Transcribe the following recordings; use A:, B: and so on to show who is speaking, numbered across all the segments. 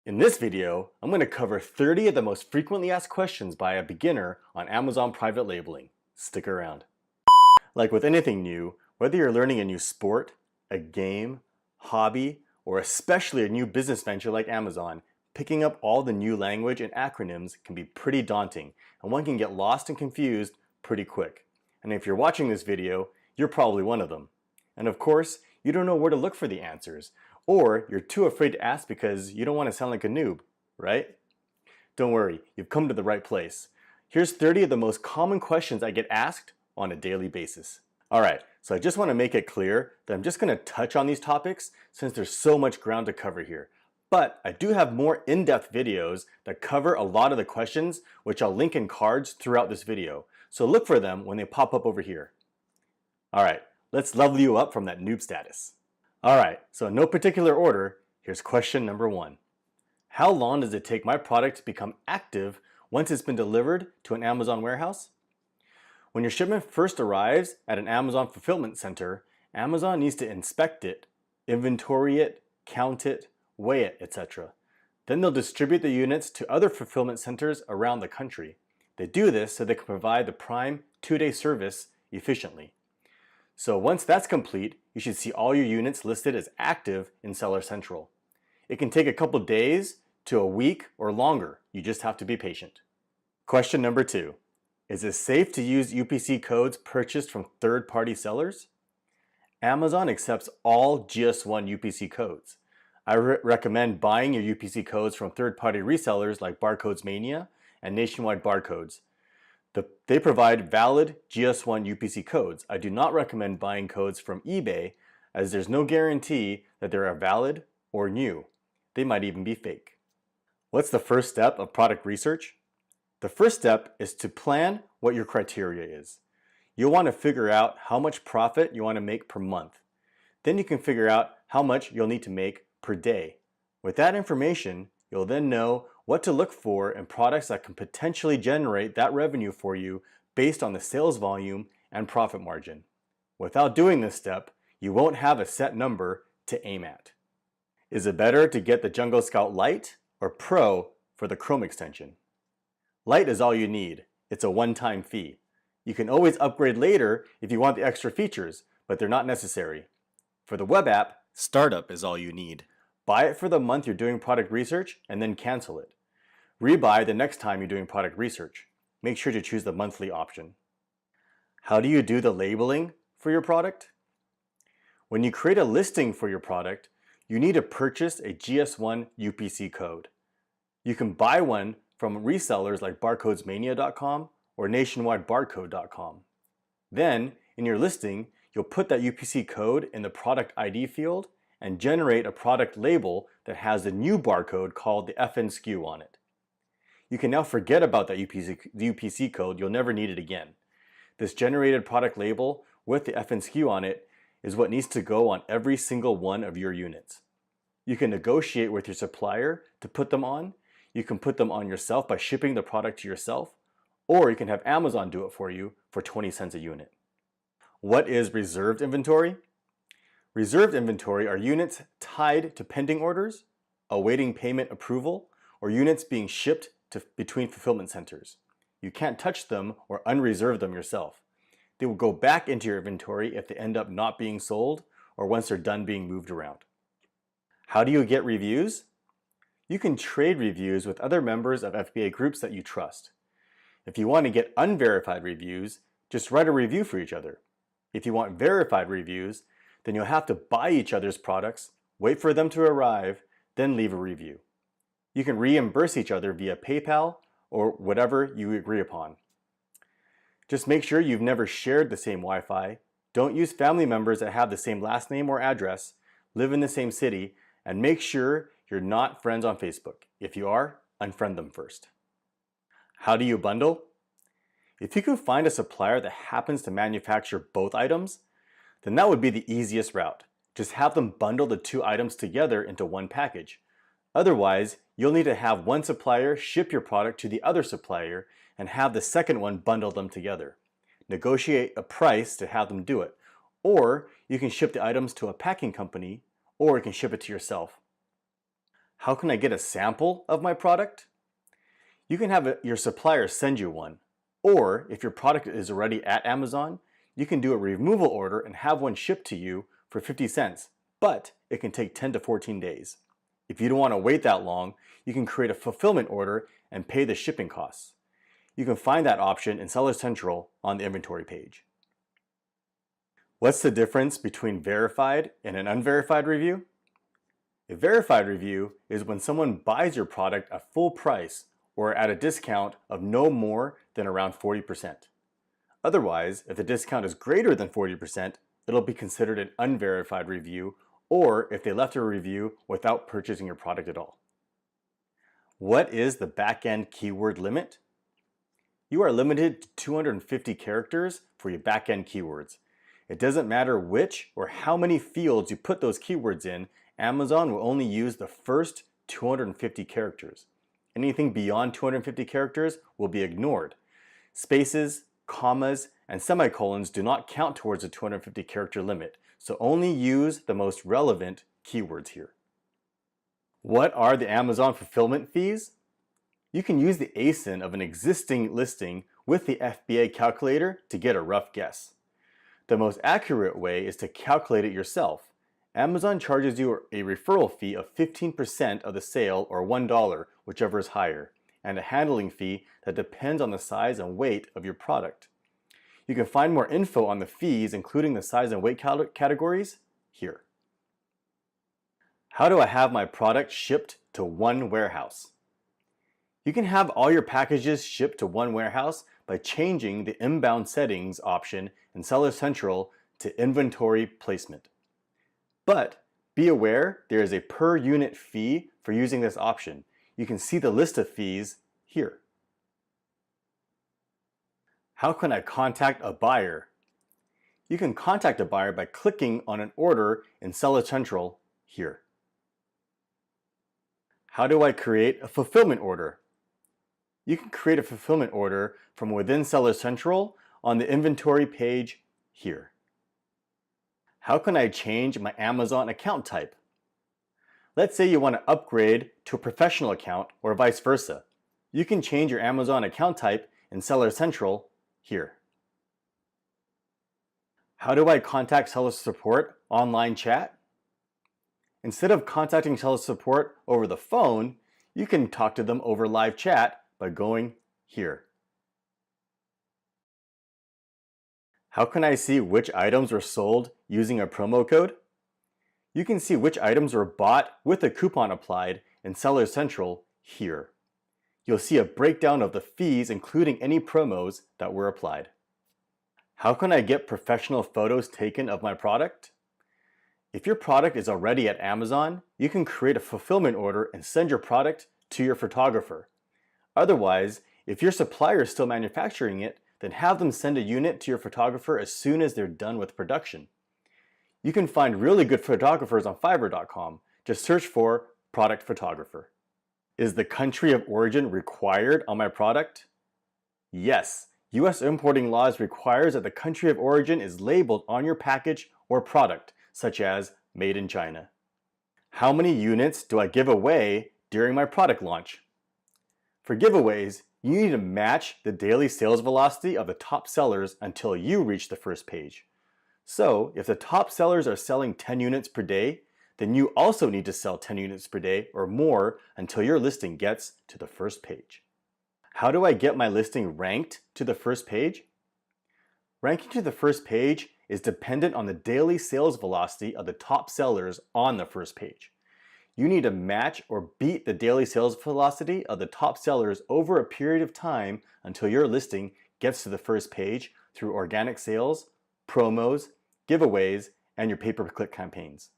A: In this video, I'm going to cover 30 of the most frequently asked questions by a beginner on Amazon private labeling. Stick around. Like with anything new, whether you're learning a new sport, a game, hobby, or especially a new business venture like Amazon, picking up all the new language and acronyms can be pretty daunting, and one can get lost and confused pretty quick. And if you're watching this video, you're probably one of them. And of course, you don't know where to look for the answers, or you're too afraid to ask because you don't want to sound like a noob, right? Don't worry, you've come to the right place. Here's 30 of the most common questions I get asked on a daily basis. Alright, so I just want to make it clear that I'm just going to touch on these topics since there's so much ground to cover here. But I do have more in-depth videos that cover a lot of the questions, which I'll link in cards throughout this video. So look for them when they pop up over here. Alright, let's level you up from that noob status. Alright, so in no particular order, here's question number 1. How long does it take my product to become active once it's been delivered to an Amazon warehouse? When your shipment first arrives at an Amazon fulfillment center, Amazon needs to inspect it, inventory it, count it, weigh it, etc. Then they'll distribute the units to other fulfillment centers around the country. They do this so they can provide the prime 2-day service efficiently. So once that's complete, you should see all your units listed as active in Seller Central. It can take a couple days to a week or longer. You just have to be patient. Question number 2. Is it safe to use UPC codes purchased from third-party sellers? Amazon accepts all GS1 UPC codes. I recommend buying your UPC codes from third-party resellers like Barcodes Mania and Nationwide Barcodes. They provide valid GS1 UPC codes. I do not recommend buying codes from eBay as there's no guarantee that they are valid or new. They might even be fake. What's the first step of product research? The first step is to plan what your criteria is. You'll want to figure out how much profit you want to make per month. Then you can figure out how much you'll need to make per day. With that information, you'll then know what to look for in products that can potentially generate that revenue for you based on the sales volume and profit margin. Without doing this step, you won't have a set number to aim at. Is it better to get the Jungle Scout Lite or Pro for the Chrome extension? Lite is all you need. It's a one-time fee. You can always upgrade later if you want the extra features, but they're not necessary. For the web app, Startup is all you need. Buy it for the month you're doing product research and then cancel it. Rebuy the next time you're doing product research. Make sure to choose the monthly option. How do you do the labeling for your product? When you create a listing for your product, you need to purchase a GS1 UPC code. You can buy one from resellers like barcodesmania.com or nationwidebarcode.com. Then, in your listing, you'll put that UPC code in the product ID field and generate a product label that has a new barcode called the FN SKU on it. You can now forget about that UPC code. You'll never need it again. This generated product label with the FN SKU on it is what needs to go on every single one of your units. You can negotiate with your supplier to put them on. You can put them on yourself by shipping the product to yourself, or you can have Amazon do it for you for 20 cents a unit. What is reserved inventory? Reserved inventory are units tied to pending orders, awaiting payment approval, or units being shipped between fulfillment centers. You can't touch them or unreserve them yourself. They will go back into your inventory if they end up not being sold or once they're done being moved around. How do you get reviews? You can trade reviews with other members of FBA groups that you trust. If you want to get unverified reviews, just write a review for each other. If you want verified reviews, then you'll have to buy each other's products, wait for them to arrive, then leave a review. You can reimburse each other via PayPal or whatever you agree upon. Just make sure you've never shared the same Wi-Fi, don't use family members that have the same last name or address, live in the same city, and make sure you're not friends on Facebook. If you are, unfriend them first. How do you bundle? If you can find a supplier that happens to manufacture both items, then that would be the easiest route. Just have them bundle the two items together into one package. Otherwise, you'll need to have one supplier ship your product to the other supplier and have the second one bundle them together. Negotiate a price to have them do it. Or you can ship the items to a packing company, or you can ship it to yourself. How can I get a sample of my product? You can have your supplier send you one. Or if your product is already at Amazon, you can do a removal order and have one shipped to you for 50 cents, but it can take 10 to 14 days. If you don't want to wait that long, you can create a fulfillment order and pay the shipping costs. You can find that option in Seller Central on the inventory page. What's the difference between verified and an unverified review? A verified review is when someone buys your product at full price or at a discount of no more than around 40%. Otherwise, if the discount is greater than 40%, it'll be considered an unverified review, or if they left a review without purchasing your product at all. What is the backend keyword limit? You are limited to 250 characters for your backend keywords. It doesn't matter which or how many fields you put those keywords in, Amazon will only use the first 250 characters. Anything beyond 250 characters will be ignored. Spaces, commas, and semicolons do not count towards the 250 character limit, so only use the most relevant keywords here. What are the Amazon fulfillment fees? You can use the ASIN of an existing listing with the FBA calculator to get a rough guess. The most accurate way is to calculate it yourself. Amazon charges you a referral fee of 15% of the sale, or $1, whichever is higher, and a handling fee that depends on the size and weight of your product. You can find more info on the fees, including the size and weight categories, here. How do I have my product shipped to one warehouse? You can have all your packages shipped to one warehouse by changing the inbound settings option in Seller Central to inventory placement. But be aware there is a per unit fee for using this option. You can see the list of fees here. How can I contact a buyer? You can contact a buyer by clicking on an order in Seller Central here. How do I create a fulfillment order? You can create a fulfillment order from within Seller Central on the inventory page here. How can I change my Amazon account type? Let's say you want to upgrade to a professional account or vice versa. You can change your Amazon account type in Seller Central here. How do I contact seller support online chat? Instead of contacting seller support over the phone, you can talk to them over live chat by going here. How can I see which items were sold using a promo code? You can see which items were bought with a coupon applied in Seller Central here. You'll see a breakdown of the fees, including any promos that were applied. How can I get professional photos taken of my product? If your product is already at Amazon, you can create a fulfillment order and send your product to your photographer. Otherwise, if your supplier is still manufacturing it, then have them send a unit to your photographer as soon as they're done with production. You can find really good photographers on Fiverr.com. Just search for product photographer. Is the country of origin required on my product? Yes, US importing laws requires that the country of origin is labeled on your package or product, such as made in China. How many units do I give away during my product launch? For giveaways, you need to match the daily sales velocity of the top sellers until you reach the first page. So, if the top sellers are selling 10 units per day, then you also need to sell 10 units per day or more until your listing gets to the first page. How do I get my listing ranked to the first page? Ranking to the first page is dependent on the daily sales velocity of the top sellers on the first page. You need to match or beat the daily sales velocity of the top sellers over a period of time until your listing gets to the first page through organic sales, promos, giveaways, and your pay-per-click campaigns.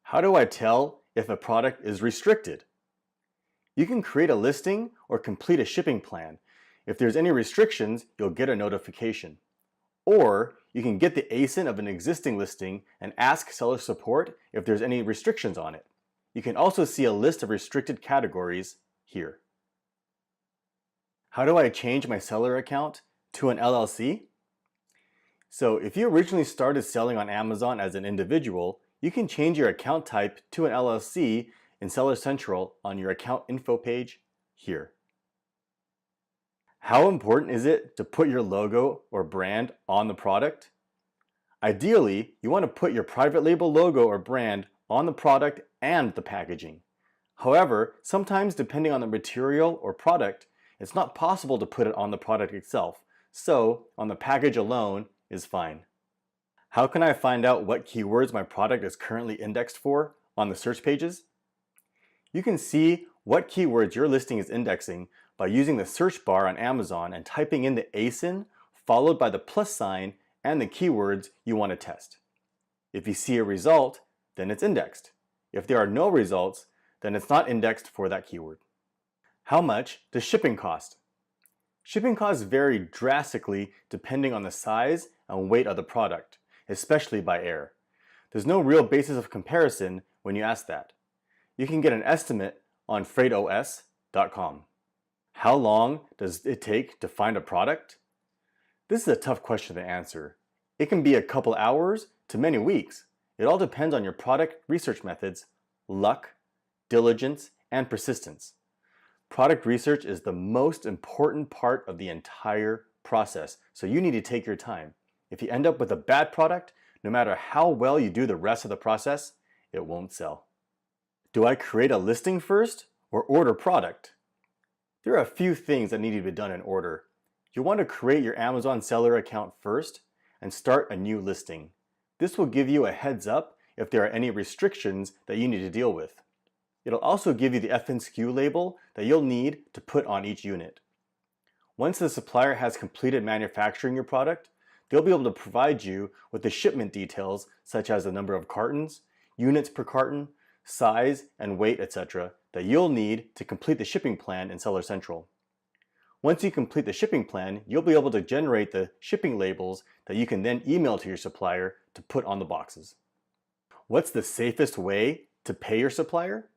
A: How do I tell if a product is restricted? You can create a listing or complete a shipping plan. If there's any restrictions, you'll get a notification. Or you can get the ASIN of an existing listing and ask seller support if there's any restrictions on it. You can also see a list of restricted categories here. How do I change my seller account to an LLC? So if you originally started selling on Amazon as an individual, you can change your account type to an LLC in Seller Central on your account info page here. How important is it to put your logo or brand on the product? Ideally, you want to put your private label logo or brand on the product and the packaging. However, sometimes depending on the material or product, it's not possible to put it on the product itself, so on the package alone is fine. How can I find out what keywords my product is currently indexed for on the search pages? You can see what keywords your listing is indexing by using the search bar on Amazon and typing in the ASIN followed by the plus sign and the keywords you want to test. If you see a result, then it's indexed. If there are no results, then it's not indexed for that keyword. How much does shipping cost? Shipping costs vary drastically depending on the size and weight of the product, especially by air. There's no real basis of comparison when you ask that. You can get an estimate on freightos.com. How long does it take to find a product? This is a tough question to answer. It can be a couple hours to many weeks. It all depends on your product research methods, luck, diligence, and persistence. Product research is the most important part of the entire process, so you need to take your time. If you end up with a bad product, no matter how well you do the rest of the process, it won't sell. Do I create a listing first or order product? There are a few things that need to be done in order. You want to create your Amazon seller account first and start a new listing. This will give you a heads up if there are any restrictions that you need to deal with. It'll also give you the FNSKU label that you'll need to put on each unit. Once the supplier has completed manufacturing your product, they'll be able to provide you with the shipment details such as the number of cartons, units per carton, size and weight, etc. that you'll need to complete the shipping plan in Seller Central. Once you complete the shipping plan, you'll be able to generate the shipping labels that you can then email to your supplier to put on the boxes. What's the safest way to pay your supplier?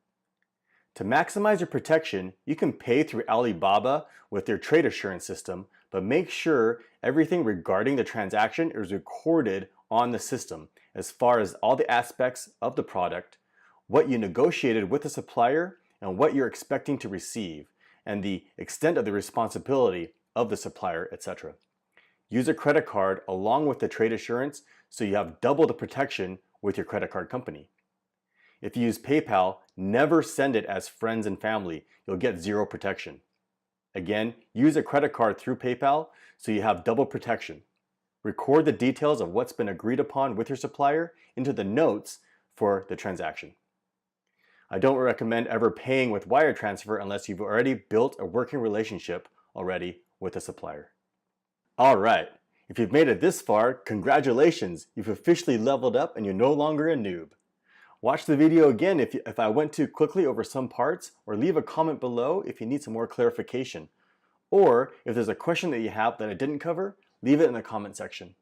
A: To maximize your protection, you can pay through Alibaba with their trade assurance system, but make sure everything regarding the transaction is recorded on the system as far as all the aspects of the product, what you negotiated with the supplier, and what you're expecting to receive, and the extent of the responsibility of the supplier, etc. Use a credit card along with the trade assurance so you have double the protection with your credit card company. If you use PayPal, never send it as friends and family. You'll get zero protection. Again, use a credit card through PayPal so you have double protection. Record the details of what's been agreed upon with your supplier into the notes for the transaction. I don't recommend ever paying with wire transfer unless you've already built a working relationship already with a supplier. All right, if you've made it this far, congratulations, you've officially leveled up and you're no longer a noob. Watch the video again if I went too quickly over some parts, or leave a comment below if you need some more clarification. Or if there's a question that you have that I didn't cover, leave it in the comment section.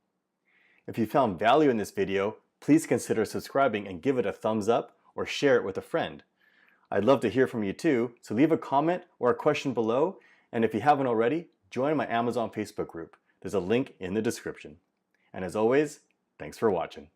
A: If you found value in this video, please consider subscribing and give it a thumbs up or share it with a friend. I'd love to hear from you too, so leave a comment or a question below, and if you haven't already, join my Amazon Facebook group. There's a link in the description. And as always, thanks for watching.